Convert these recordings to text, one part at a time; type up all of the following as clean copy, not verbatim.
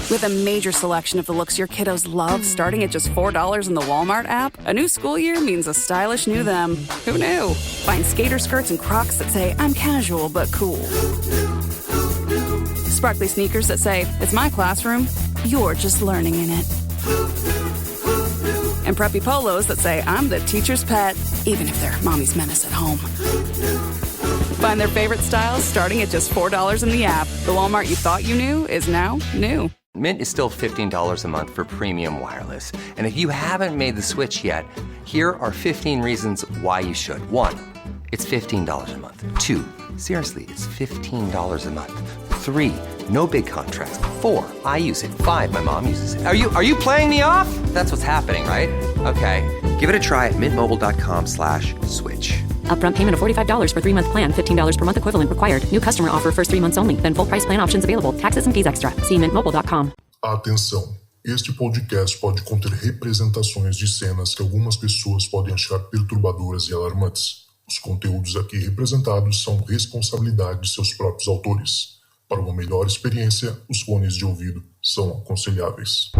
With a major selection of the looks your kiddos love starting at just $4 in the Walmart app, a new school year means a stylish new them. Who knew? Find skater skirts and Crocs that say, I'm casual but cool. Sparkly sneakers that say, it's my classroom, you're just learning in it. And preppy polos that say, I'm the teacher's pet, even if they're mommy's menace at home. Find their favorite styles starting at just $4 in the app. The Walmart you thought you knew is now new. Mint is still $15 a month for premium wireless. And if you haven't made the switch yet, here are 15 reasons why you should. 1, it's $15 a month. 2, seriously, it's $15 a month. 3, no big contrast. 4, I use it. 5, my mom uses it. Are you playing me off? That's what's happening, right? Okay, give it a try at mintmobile.com/switch. Upfront payment of $45 for 3-month plan. $15 per month equivalent required. New customer offer first 3 months only. Then full price plan options available. Taxes and fees extra. See mintmobile.com. Atenção! Este podcast pode conter representações de cenas que algumas pessoas podem achar perturbadoras e alarmantes. Os conteúdos aqui representados são responsabilidade de seus próprios autores. Para uma melhor experiência, os fones de ouvido são aconselháveis.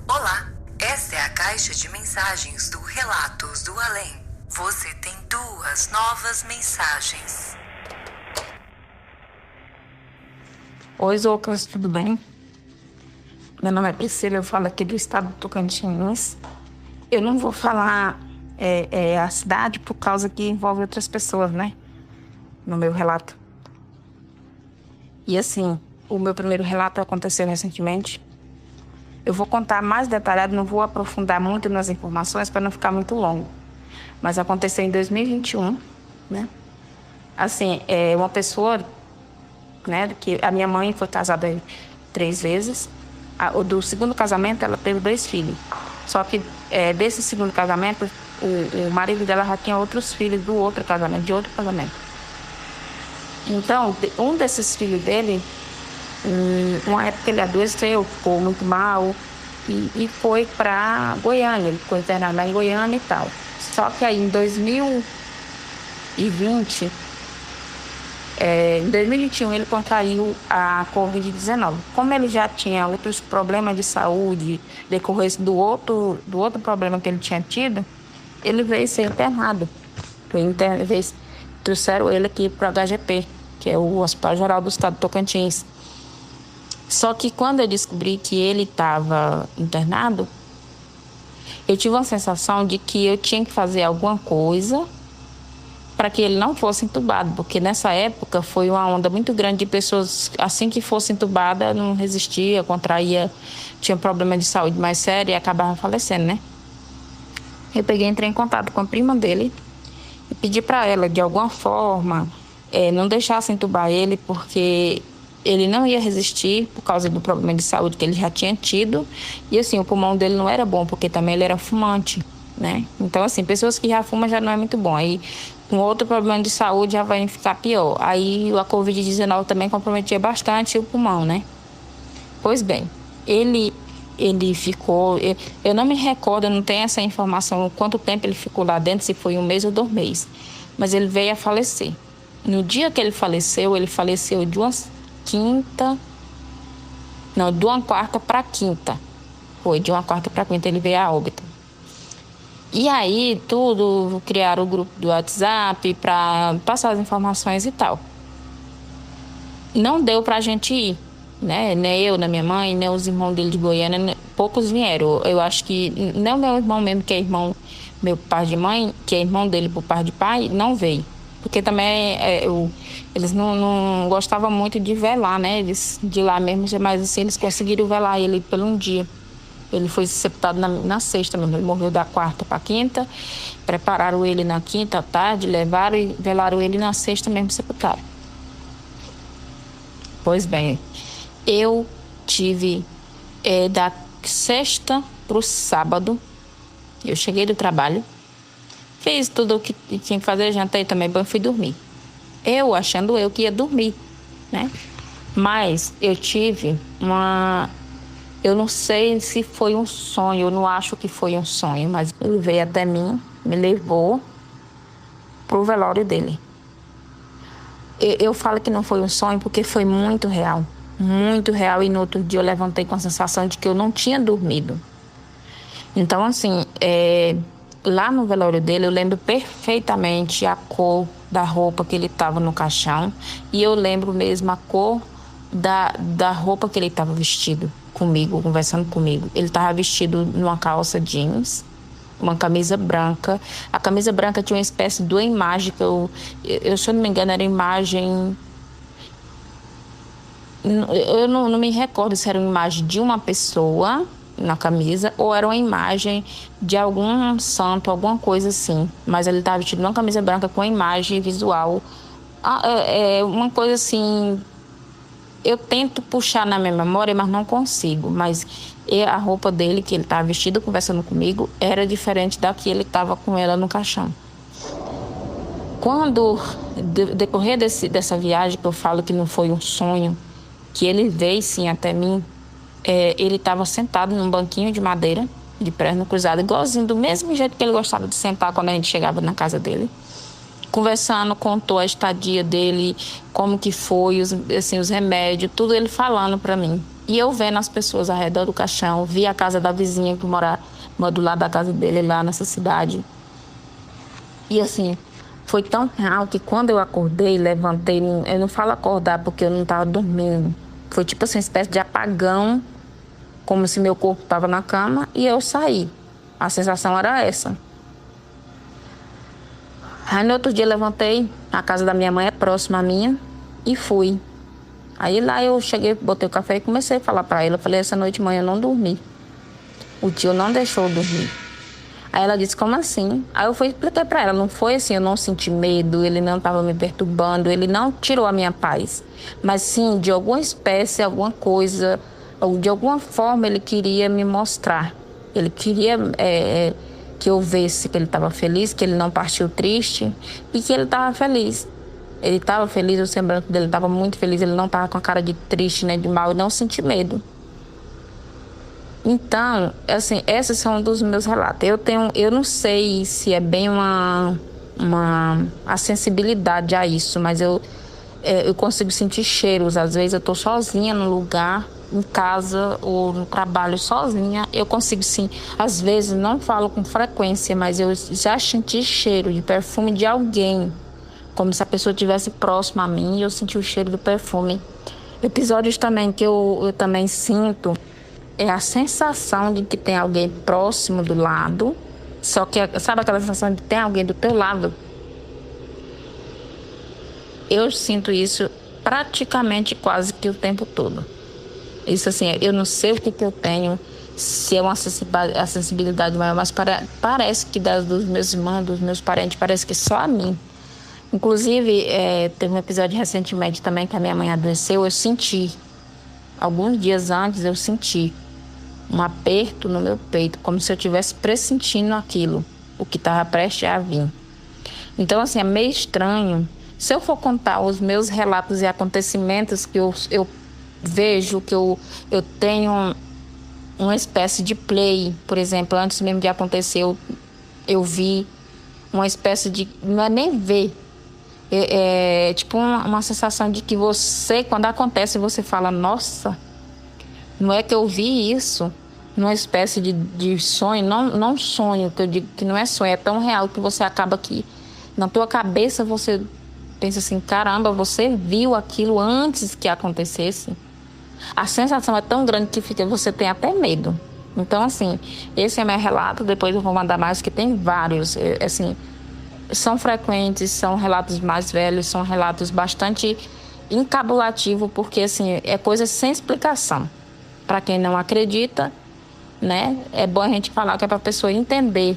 Olá, esta é a caixa de mensagens do Relatos do Além. Você tem 2 novas mensagens. Oi, Zocas, tudo bem? Meu nome é Priscila, eu falo aqui do estado do Tocantins. Eu não vou falar a cidade por causa que envolve outras pessoas, né? No meu relato. E assim, o meu primeiro relato aconteceu recentemente. Eu vou contar mais detalhado, não vou aprofundar muito nas informações para não ficar muito longo. Mas aconteceu em 2021, né? Assim, uma pessoa, né? Que a minha mãe foi casada 3 vezes. Do segundo casamento, ela teve 2 filhos. Só que desse segundo casamento, o marido dela já tinha outros filhos de outro casamento. Então, um desses filhos dele, uma época ele adoeceu, ficou muito mal e foi para Goiânia. Ele ficou internado lá em Goiânia e tal. Só que aí em 2020, em 2021 ele contraiu a Covid-19. Como ele já tinha outros problemas de saúde, decorrência do outro problema que ele tinha tido, ele veio ser internado. Trouxeram ele aqui para o HGP, que é o Hospital Geral do Estado do Tocantins. Só que quando eu descobri que ele estava internado, eu tive uma sensação de que eu tinha que fazer alguma coisa para que ele não fosse entubado, porque nessa época foi uma onda muito grande de pessoas, assim que fosse entubada, não resistia, contraía, tinha problema de saúde mais sério e acabava falecendo, né? Eu entrei em contato com a prima dele e pedi para ela, de alguma forma, não deixasse entubar ele, porque ele não ia resistir por causa do problema de saúde que ele já tinha tido. E assim, o pulmão dele não era bom, porque também ele era fumante, né? Então assim, pessoas que já fumam já não é muito bom. Aí com outro problema de saúde já vai ficar pior. Aí a Covid-19 também comprometia bastante o pulmão, né? Pois bem, ele ficou... Eu não me recordo, eu não tenho essa informação, quanto tempo ele ficou lá dentro, se foi 1 mês ou 2 meses. Mas ele veio a falecer. No dia que ele faleceu de uma quarta para quinta. Foi de uma quarta para quinta, ele veio a óbito. E aí, criaram o grupo do WhatsApp para passar as informações e tal. Não deu pra gente ir, né? Nem eu, nem minha mãe, nem os irmãos dele de Goiânia, poucos vieram. Eu acho que nem o meu irmão mesmo, que é irmão, meu pai de mãe, que é irmão dele por pai de pai, não veio. Porque também eles não gostavam muito de velar, né? Eles de lá mesmo, mas assim, eles conseguiram velar ele por um dia. Ele foi sepultado na sexta mesmo. Ele morreu da quarta para quinta. Prepararam ele na quinta à tarde, levaram e velaram ele na sexta mesmo, sepultaram. Pois bem, eu tive sexta pro sábado. Eu cheguei do trabalho, fiz tudo o que tinha que fazer, jantei, tomei banho, fui dormir. Eu achando que ia dormir, né? Mas eu tive eu não sei se foi um sonho, eu não acho que foi um sonho, mas ele veio até mim, me levou pro velório dele. Eu falo que não foi um sonho porque foi muito real, e no outro dia eu levantei com a sensação de que eu não tinha dormido. Então, assim, lá no velório dele eu lembro perfeitamente a cor da roupa que ele estava no caixão e eu lembro mesmo a cor da roupa que ele estava vestido comigo, conversando comigo. Ele estava vestido numa calça jeans, uma camisa branca. A camisa branca tinha uma espécie de uma imagem que eu se eu não me engano, era imagem... Eu não me recordo se era uma imagem de uma pessoa na camisa ou era uma imagem de algum santo, alguma coisa assim. Mas ele estava vestido numa camisa branca com a imagem visual. Uma coisa assim... Eu tento puxar na minha memória, mas não consigo. Mas a roupa dele, que ele estava vestido conversando comigo, era diferente da que ele estava com ela no caixão. Quando, decorrer dessa viagem, que eu falo que não foi um sonho, que ele veio sim até mim, ele estava sentado num banquinho de madeira, de perna cruzada, igualzinho, do mesmo jeito que ele gostava de sentar quando a gente chegava na casa dele. Conversando, contou a estadia dele, como que foi, os remédios, tudo ele falando para mim. E eu vendo as pessoas ao redor do caixão, vi a casa da vizinha que mora do lado da casa dele lá nessa cidade. E assim, foi tão real que quando eu acordei, levantei, eu não falo acordar porque eu não estava dormindo. Foi tipo assim, uma espécie de apagão, como se meu corpo estava na cama e eu saí. A sensação era essa. Aí no outro dia eu levantei, a casa da minha mãe é próxima à minha, e fui. Aí lá eu cheguei, botei o café e comecei a falar pra ela. Eu falei, essa noite, mãe, eu não dormi. O tio não deixou eu dormir. Aí ela disse, como assim? Aí eu expliquei pra ela, não foi assim, eu não senti medo, ele não estava me perturbando, ele não tirou a minha paz. Mas sim, de alguma espécie, alguma coisa, ou de alguma forma ele queria me mostrar. Ele queria... que eu visse que ele estava feliz, que ele não partiu triste e que ele estava feliz. Ele estava feliz, o semblante dele estava muito feliz, ele não estava com a cara de triste, nem de mal, eu não senti medo. Então, assim, esses são um dos meus relatos. Eu não sei se é bem a sensibilidade a isso, mas eu consigo sentir cheiros. Às vezes eu estou sozinha no lugar, em casa ou no trabalho sozinha, eu consigo sim, às vezes não falo com frequência, mas eu já senti cheiro de perfume de alguém, como se a pessoa estivesse próxima a mim e eu senti o cheiro do perfume. Episódios também que eu também sinto é a sensação de que tem alguém próximo do lado, só que sabe aquela sensação de que tem alguém do teu lado? Eu sinto isso praticamente quase que o tempo todo. Isso assim, eu não sei o que eu tenho, se é uma sensibilidade maior, mas parece que dos meus irmãos, dos meus parentes, parece que só a mim. Inclusive, teve um episódio recentemente também que a minha mãe adoeceu, eu senti. Alguns dias antes eu senti um aperto no meu peito, como se eu estivesse pressentindo aquilo, o que estava prestes a vir. Então, assim, é meio estranho. Se eu for contar os meus relatos e acontecimentos que eu vejo, que eu tenho uma espécie de play, por exemplo, antes mesmo de acontecer, eu vi uma espécie de... Não é nem ver. É tipo uma sensação de que você, quando acontece, você fala, nossa, não é que eu vi isso, numa espécie de sonho, não sonho, que eu digo que não é sonho, é tão real que você acaba que, na tua cabeça, você pensa assim, caramba, você viu aquilo antes que acontecesse. A sensação é tão grande que você tem até medo. Então, assim, esse é meu relato, depois eu vou mandar mais, que tem vários, assim, são frequentes, são relatos mais velhos, são relatos bastante encabulativos, porque, assim, é coisa sem explicação. Para quem não acredita, né, é bom a gente falar que é para a pessoa entender,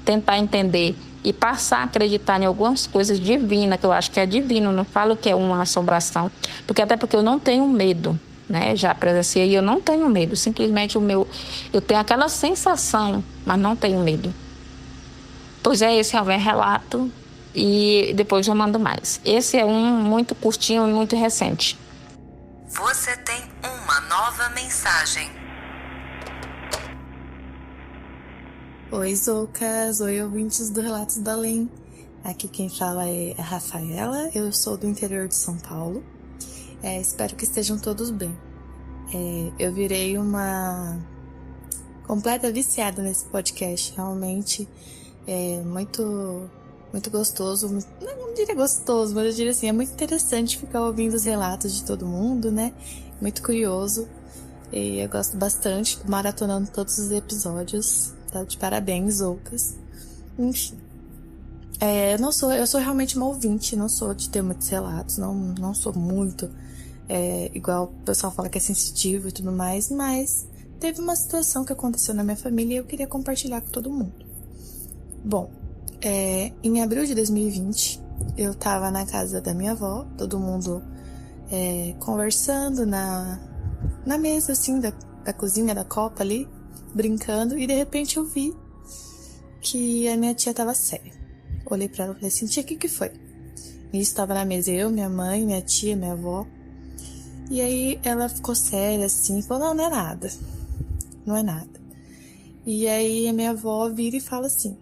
tentar entender e passar a acreditar em algumas coisas divinas, que eu acho que é divino, não falo que é uma assombração, porque até porque eu não tenho medo, né? Já presenciei e eu não tenho medo. Simplesmente eu tenho aquela sensação, mas não tenho medo. Pois é, esse é o meu relato e depois eu mando mais. Esse é um muito curtinho e muito recente. Você tem uma nova mensagem. Oi, Zoucas. Oi, ouvintes do Relatos da Além. Aqui quem fala é a Rafaela. Eu sou do interior de São Paulo. Espero que estejam todos bem. Eu virei uma completa viciada nesse podcast. Realmente é muito gostoso. Não diria gostoso, mas eu diria assim, é muito interessante ficar ouvindo os relatos de todo mundo, né? Muito curioso. E eu gosto bastante, maratonando todos os episódios. Tá de parabéns, Zoucas. Enfim. Eu sou realmente uma ouvinte, não sou de ter muitos relatos, não sou muito igual o pessoal fala que é sensitivo e tudo mais, mas teve uma situação que aconteceu na minha família e eu queria compartilhar com todo mundo. Bom, em abril de 2020, eu tava na casa da minha avó, todo mundo conversando na mesa, assim, da cozinha, da copa ali, brincando, e de repente eu vi que a minha tia tava séria. Olhei pra ela e falei assim, tia, o que foi? E estava na mesa eu, minha mãe, minha tia, minha avó. E aí ela ficou séria assim, falou, não é nada. Não é nada. E aí a minha avó vira e fala assim,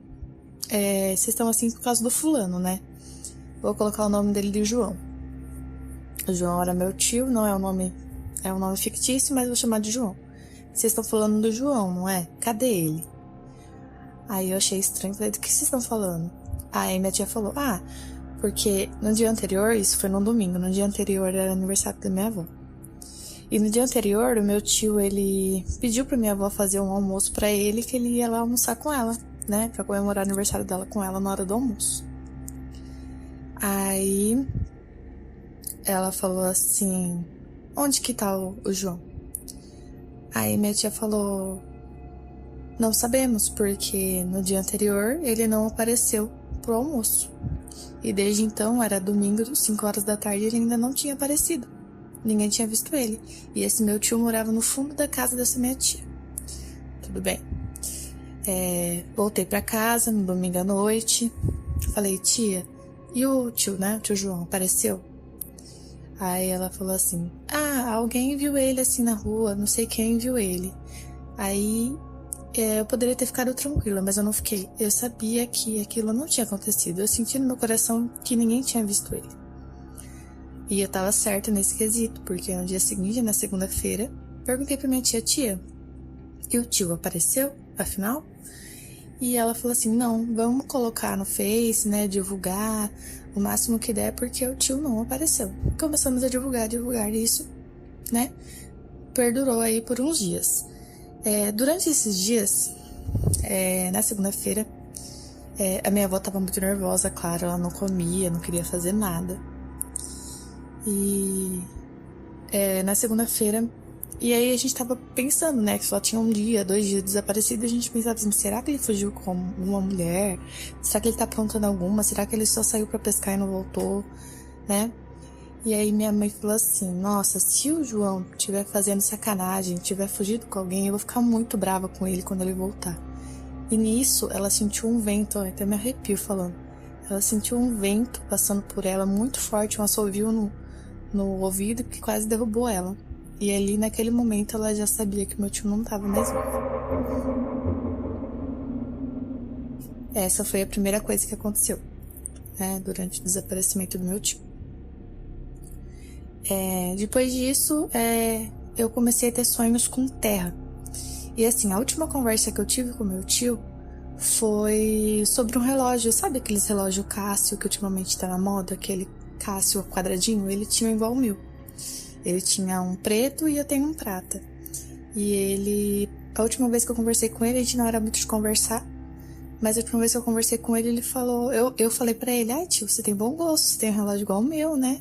vocês estão assim por causa do fulano, né? Vou colocar o nome dele de João. O João era meu tio, não é um nome fictício, mas vou chamar de João. Vocês estão falando do João, não é? Cadê ele? Aí eu achei estranho, falei, do que vocês estão falando? Aí minha tia falou, porque no dia anterior, isso foi no domingo, no dia anterior era aniversário da minha avó. E no dia anterior, o meu tio, ele pediu pra minha avó fazer um almoço pra ele, que ele ia lá almoçar com ela, né? Pra comemorar o aniversário dela com ela na hora do almoço. Aí ela falou assim, onde que tá o João? Aí minha tia falou, não sabemos, porque no dia anterior ele não apareceu pro almoço. E desde então, era domingo, 5 horas da tarde, ele ainda não tinha aparecido. Ninguém tinha visto ele. E esse meu tio morava no fundo da casa dessa minha tia. Tudo bem. Voltei pra casa no domingo à noite. Falei, tia, e o tio, né? O tio João apareceu? Aí ela falou assim, alguém viu ele assim na rua, não sei quem viu ele. Aí eu poderia ter ficado tranquila, mas eu não fiquei. Eu sabia que aquilo não tinha acontecido. Eu senti no meu coração que ninguém tinha visto ele. E eu tava certa nesse quesito, porque no dia seguinte, na segunda-feira, perguntei pra minha tia, e o tio apareceu, afinal? E ela falou assim, não, vamos colocar no Face, né, divulgar o máximo que der, porque o tio não apareceu. Começamos a divulgar isso, né, perdurou aí por uns dias. Durante esses dias, na segunda-feira, a minha avó tava muito nervosa, claro, ela não comia, não queria fazer nada. E na segunda-feira, e aí a gente tava pensando, né, que só tinha 1 dia, 2 dias desaparecido, a gente pensava assim, será que ele fugiu com uma mulher? Será que ele tá aprontando alguma? Será que ele só saiu pra pescar e não voltou, né? E aí minha mãe falou assim, nossa, se o João estiver fazendo sacanagem, tiver fugido com alguém, eu vou ficar muito brava com ele quando ele voltar. E nisso, ela sentiu um vento, até me arrepio falando. Ela sentiu um vento passando por ela muito forte, um assovio no ouvido que quase derrubou ela. E ali, naquele momento, ela já sabia que meu tio não estava mais vivo. Essa foi a primeira coisa que aconteceu, né, durante o desaparecimento do meu tio. Depois disso, eu comecei a ter sonhos com terra. E assim, a última conversa que eu tive com meu tio foi sobre um relógio. Sabe aqueles relógios Casio que ultimamente tá na moda? Aquele Casio quadradinho? Ele tinha igual o meu. Ele tinha um preto e eu tenho um prata. E a última vez que eu conversei com ele, a gente não era muito de conversar, mas a última vez que eu conversei com ele, ele falou, eu falei pra ele, tio, você tem bom gosto, você tem um relógio igual o meu, né?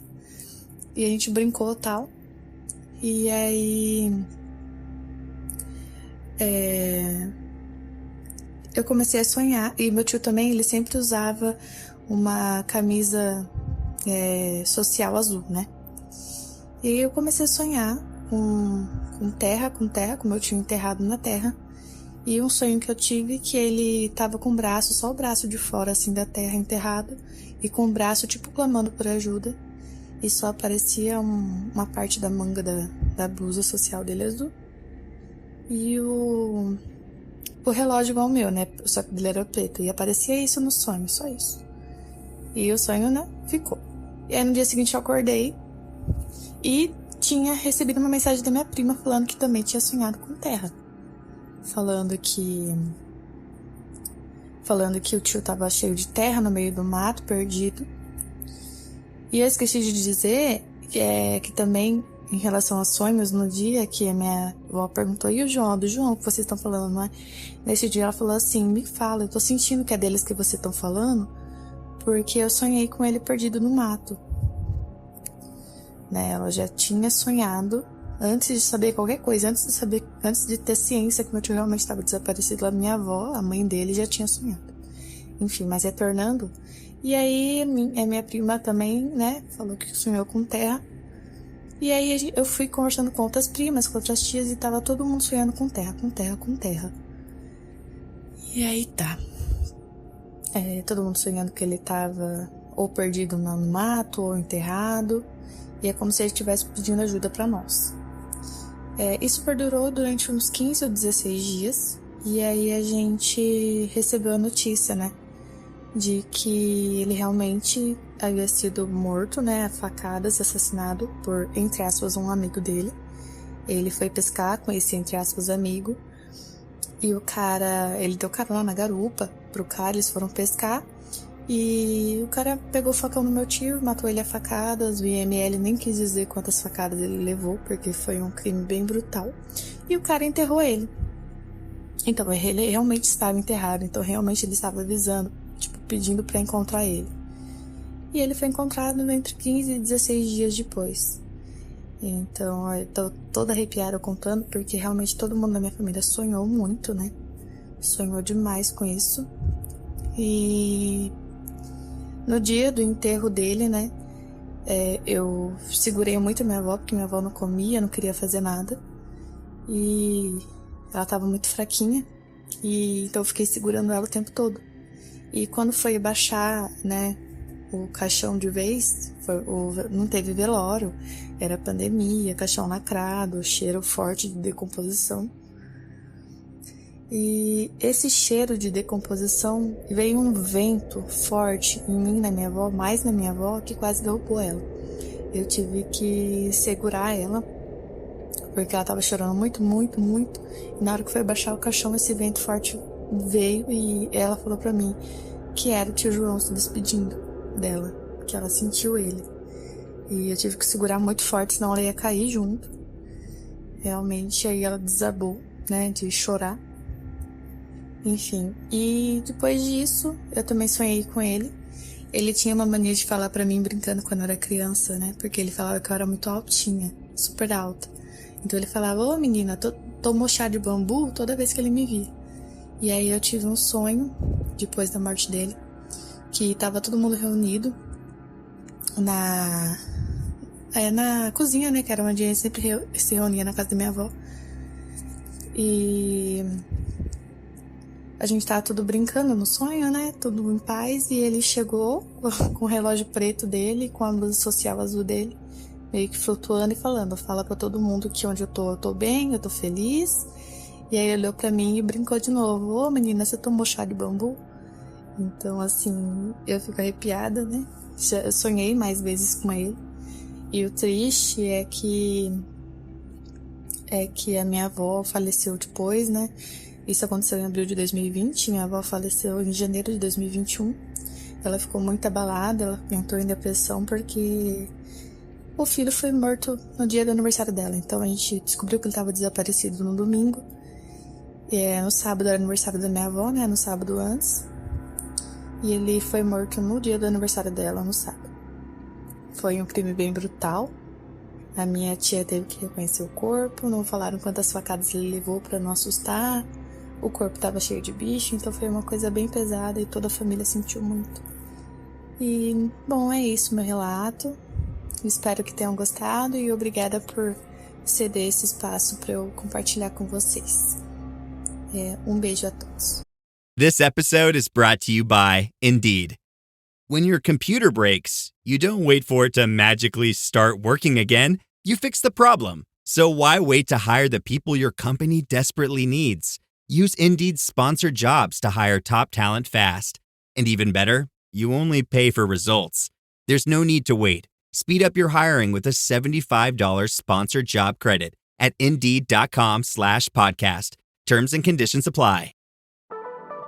E a gente brincou e tal. E aí eu comecei a sonhar. E meu tio também, ele sempre usava uma camisa social azul, né? E aí eu comecei a sonhar com terra, como eu tinha enterrado na terra. E um sonho que eu tive que ele tava com o braço, só o braço de fora, assim, da terra enterrado, e com o braço, tipo, clamando por ajuda. E só aparecia uma parte da manga da blusa social dele azul. E o relógio igual o meu, né? Só que dele era preto. E aparecia isso no sonho, só isso. E o sonho, né, ficou. E aí no dia seguinte eu acordei e tinha recebido uma mensagem da minha prima falando que também tinha sonhado com terra. Falando que o tio tava cheio de terra no meio do mato, perdido. E eu esqueci de dizer que também, em relação aos sonhos, no dia que a minha avó perguntou, e o João, do João que vocês estão falando, não é? Nesse dia ela falou assim, me fala, eu tô sentindo que é deles que vocês estão falando, porque eu sonhei com ele perdido no mato. Né? Ela já tinha sonhado, antes de saber qualquer coisa, antes de ter ciência que meu tio realmente estava desaparecido, a minha avó, a mãe dele, já tinha sonhado. Enfim, mas retornando, e aí a minha prima também, né, falou que sonhou com terra. E aí eu fui conversando com outras primas, com outras tias, e tava todo mundo sonhando com terra, com terra, com terra. E aí tá. Todo mundo sonhando que ele tava ou perdido no mato, ou enterrado. E é como se ele estivesse pedindo ajuda pra nós. Isso perdurou durante uns 15 ou 16 dias. E aí a gente recebeu a notícia, né? De que ele realmente havia sido morto, né, a facadas, assassinado por, entre aspas, um amigo dele. Ele foi pescar com esse, entre aspas, amigo. E ele deu carona na garupa pro cara, eles foram pescar. E o cara pegou o facão no meu tio, matou ele a facadas. O IML nem quis dizer quantas facadas ele levou, porque foi um crime bem brutal. E o cara enterrou ele. Então, ele realmente estava enterrado, então realmente ele estava avisando, tipo, pedindo pra encontrar ele. E ele foi encontrado entre 15 e 16 dias depois. Então, eu tô toda arrepiada contando, porque realmente todo mundo da minha família sonhou muito, né? Sonhou demais com isso. E no dia do enterro dele, né? Eu segurei muito a minha avó, porque minha avó não comia, não queria fazer nada. E ela tava muito fraquinha. E então eu fiquei segurando ela o tempo todo. E quando foi baixar, né, o caixão de vez, não teve velório, era pandemia, caixão lacrado, cheiro forte de decomposição. E esse cheiro de decomposição, veio um vento forte em mim, na minha avó, mais na minha avó, que quase derrubou ela. Eu tive que segurar ela, porque ela tava chorando muito, muito, muito. E na hora que foi baixar o caixão, esse vento forte veio e ela falou pra mim que era o tio João se despedindo dela, que ela sentiu ele. E eu tive que segurar muito forte, senão ela ia cair junto. Realmente, aí ela desabou, né, de chorar. Enfim, e depois disso, eu também sonhei com ele. Ele tinha uma mania de falar pra mim brincando quando eu era criança, né, porque ele falava que eu era muito altinha, super alta. Então ele falava, ô menina, tomou chá de bambu toda vez que ele me via. E aí eu tive um sonho, depois da morte dele, que tava todo mundo reunido na cozinha, né, que era onde a gente sempre se reunia na casa da minha avó. E a gente tava tudo brincando no sonho, né, tudo em paz, e ele chegou com o relógio preto dele, com a blusa social azul dele, meio que flutuando e falando, fala pra todo mundo que onde eu tô bem, eu tô feliz. E aí ele olhou pra mim e brincou de novo, ô menina, você tomou chá de bambu? Então, assim, eu fico arrepiada, né? Eu sonhei mais vezes com ele. E o triste é que a minha avó faleceu depois, né? Isso aconteceu em abril de 2020, minha avó faleceu em janeiro de 2021. Ela ficou muito abalada, ela entrou em depressão porque o filho foi morto no dia do aniversário dela. Então a gente descobriu que ele estava desaparecido no domingo. No sábado era aniversário da minha avó, né? No sábado antes. E ele foi morto no dia do aniversário dela, no sábado. Foi um crime bem brutal. A minha tia teve que reconhecer o corpo. Não falaram quantas facadas ele levou pra não assustar. O corpo estava cheio de bicho, então foi uma coisa bem pesada e toda a família sentiu muito. E, bom, é isso meu relato. Espero que tenham gostado e obrigada por ceder esse espaço para eu compartilhar com vocês. Beijo a todos. This episode is brought to you by Indeed. When your computer breaks, you don't wait for it to magically start working again. You fix the problem. So why wait to hire the people your company desperately needs? Use Indeed's sponsored jobs to hire top talent fast. And even better, you only pay for results. There's no need to wait. Speed up your hiring with a $75 sponsored job credit at Indeed.com/podcast. Terms and conditions apply.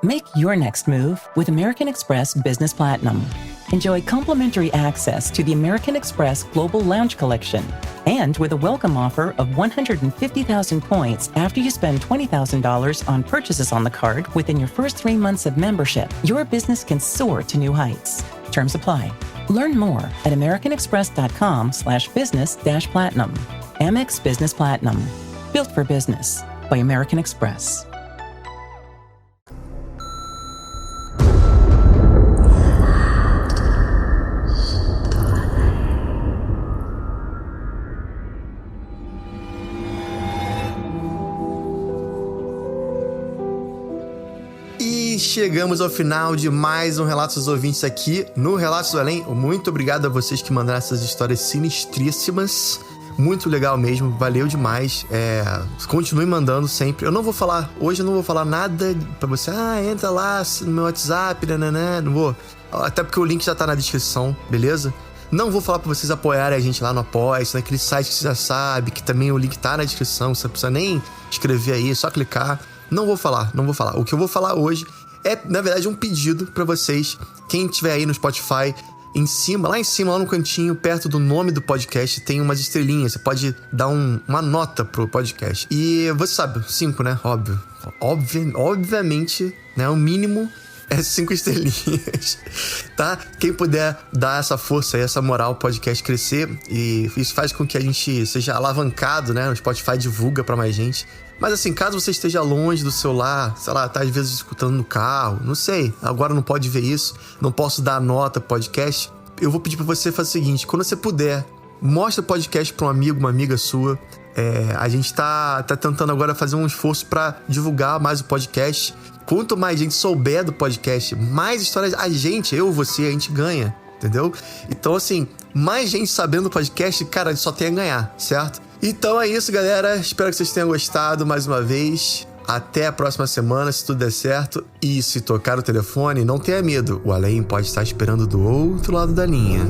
Make your next move with American Express Business Platinum. Enjoy complimentary access to the American Express Global Lounge Collection. And with a welcome offer of 150,000 points after you spend $20,000 on purchases on the card within your first 3 months of membership, your business can soar to new heights. Terms apply. Learn more at americanexpress.com/business-platinum. Amex Business Platinum. Built for business by American Express. Chegamos ao final de mais um Relatos dos Ouvintes aqui no Relatos do Além. Muito obrigado a vocês que mandaram essas histórias sinistríssimas. Muito legal mesmo, valeu demais. Continue mandando sempre. Hoje eu não vou falar nada pra você. Entra lá no meu WhatsApp, não vou. Até porque o link já tá na descrição, beleza? Não vou falar pra vocês apoiarem a gente lá no Apoia-se, naquele site que você já sabe, que também o link tá na descrição, você não precisa nem escrever aí, é só clicar. Não vou falar. O que eu vou falar hoje é, na verdade, um pedido pra vocês. Quem estiver aí no Spotify, lá em cima, lá no cantinho, perto do nome do podcast, tem umas estrelinhas. Você pode dar uma nota pro podcast. E você sabe, 5, né? Óbvio. Obviamente, né? O mínimo é 5 estrelinhas, tá? Quem puder dar essa força e essa moral ao podcast crescer, e isso faz com que a gente seja alavancado, né? O Spotify divulga pra mais gente. Mas assim, caso você esteja longe do celular, sei lá, tá às vezes escutando no carro, não sei, agora não pode ver isso, não posso dar nota pro podcast, eu vou pedir pra você fazer o seguinte: quando você puder, mostra o podcast pra um amigo, uma amiga sua. A gente tá tentando agora fazer um esforço pra divulgar mais o podcast. Quanto mais gente souber do podcast, mais histórias a gente ganha, entendeu? Então assim, mais gente sabendo do podcast, cara, só tem a ganhar, certo? Então é isso, galera. Espero que vocês tenham gostado mais uma vez. Até a próxima semana, se tudo der certo. E se tocar o telefone, não tenha medo. O Além pode estar esperando do outro lado da linha.